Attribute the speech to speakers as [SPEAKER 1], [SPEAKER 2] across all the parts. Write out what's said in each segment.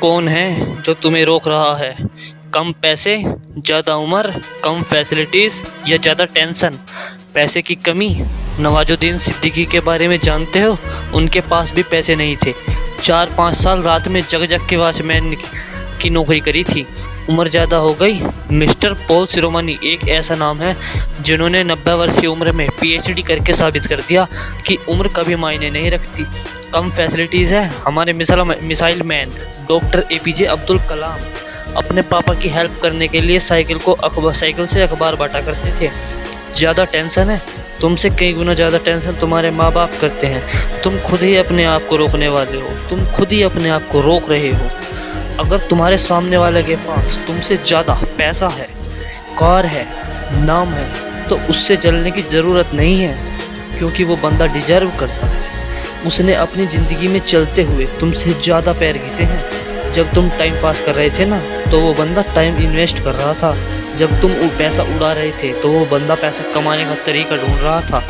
[SPEAKER 1] कौन है जो तुम्हें रोक रहा है? कम पैसे, ज़्यादा उम्र, कम फैसिलिटीज़ या ज़्यादा टेंशन? पैसे की कमी? नवाजुद्दीन सिद्दीकी के बारे में जानते हो? उनके पास भी पैसे नहीं थे। 4-5 साल रात में जग जग के वॉचमैन की नौकरी करी थी। उम्र ज़्यादा हो गई? मिस्टर पॉल शिरोमणि एक ऐसा नाम है जिन्होंने 90 वर्ष की उम्र में पीएचडी करके साबित कर दिया कि उम्र कभी मायने नहीं रखती। कम फैसिलिटीज़ है? हमारे missile man doctor APJ Abdul Kalam अपने पापा की हेल्प करने के लिए साइकिल से अखबार बांटा करते थे। ज़्यादा टेंशन है? तुमसे कई गुना ज़्यादा टेंशन तुम्हारे माँ बाप करते हैं। तुम खुद ही अपने आप को रोकने वाले हो, तुम खुद ही अपने आप को रोक रहे हो। अगर तुम्हारे सामने वाले के पास तुमसे ज़्यादा पैसा है, कार है, नाम है, तो उससे जलने की ज़रूरत नहीं है, क्योंकि वो बंदा डिजर्व करता है। उसने अपनी ज़िंदगी में चलते हुए तुमसे ज़्यादा पैर घिसे हैं। जब तुम टाइम पास कर रहे थे ना, तो वो बंदा टाइम इन्वेस्ट कर रहा था। जब तुम पैसा उड़ा रहे थे, तो वो बंदा पैसा कमाने का तरीका ढूंढ रहा था।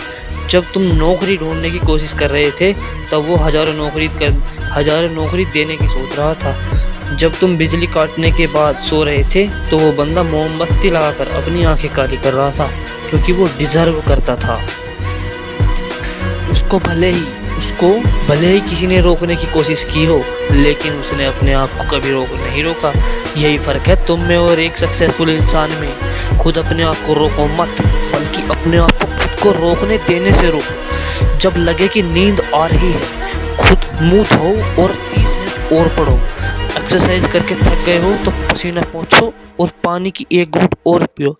[SPEAKER 1] जब तुम नौकरी ढूंढने की कोशिश कर रहे थे, तब वो हज़ारों नौकरी देने की सोच रहा था। जब तुम बिजली काटने के बाद सो रहे थे, तो वो बंदा मोमबत्ती लगाकर अपनी आंखें काली कर रहा था, क्योंकि वो डिजर्व करता था। उसको भले ही किसी ने रोकने की कोशिश की हो, लेकिन उसने अपने आप को कभी नहीं रोका। यही फ़र्क है तुम में और एक सक्सेसफुल इंसान में। खुद अपने आप को रोको मत, बल्कि अपने आप को खुद को रोकने देने से रोको। जब लगे कि नींद आ रही है, खुद मुँह धो और 30 मिनट और पढ़ो। एक्सरसाइज करके थक गए हो तो पसीना पोंछो और पानी की एक घूंट और पियो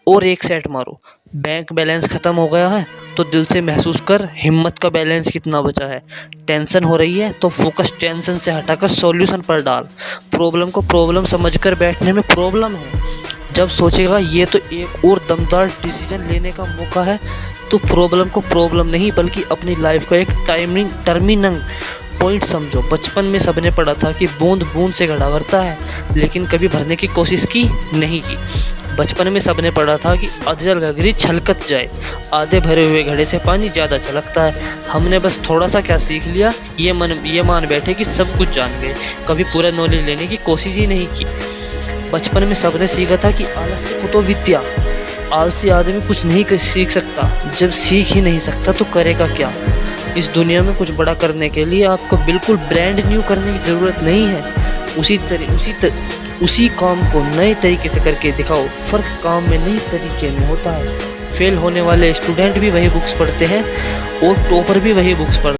[SPEAKER 1] और एक सेट मारो। बैंक बैलेंस ख़त्म हो गया है तो दिल से महसूस कर हिम्मत का बैलेंस कितना बचा है। टेंशन हो रही है तो फोकस टेंशन से हटाकर सॉल्यूशन पर डाल। प्रॉब्लम को प्रॉब्लम समझकर बैठने में प्रॉब्लम है। जब सोचेगा ये तो एक और दमदार डिसीजन लेने का मौका है, तो प्रॉब्लम को प्रॉब्लम नहीं बल्कि अपनी लाइफ का एक टर्मिनल पॉइंट समझो। बचपन में सबने पढ़ा था कि बूंद बूंद से घड़ा भरता है, लेकिन कभी भरने की कोशिश की नहीं की। बचपन में सबने पढ़ा था कि अधजल घघरी छलकत जाए, आधे भरे हुए घड़े से पानी ज़्यादा छलकता है। हमने बस थोड़ा सा क्या सीख लिया, ये मान बैठे कि सब कुछ जान गए, कभी पूरा नॉलेज लेने की कोशिश ही नहीं की। बचपन में सबने सीखा था कि आलस्य कुतो विद्या, आलसी आदमी कुछ नहीं सीख सकता। जब सीख ही नहीं सकता तो करेगा क्या? इस दुनिया में कुछ बड़ा करने के लिए आपको बिल्कुल ब्रांड न्यू करने की ज़रूरत नहीं है। उसी काम को नए तरीके से करके दिखाओ। फ़र्क काम में नहीं तरीके में होता है। फेल होने वाले स्टूडेंट भी वही बुक्स पढ़ते हैं और टॉपर भी वही बुक्स पढ़ते हैं।